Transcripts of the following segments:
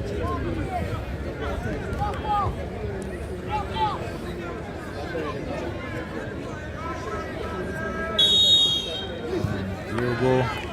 Here we go.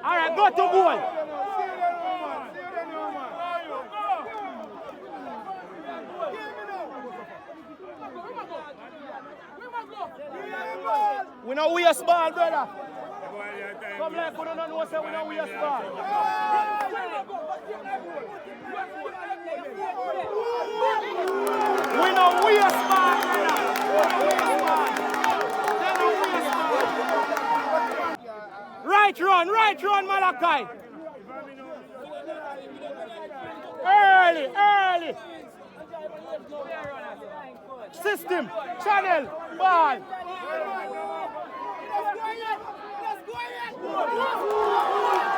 Alright, go to goal. We know we a ball, brother. Come like we don't know say we know we a ball. We know we a ball, brother. Right run, Malachi. Early. System, channel, ball. Let's go.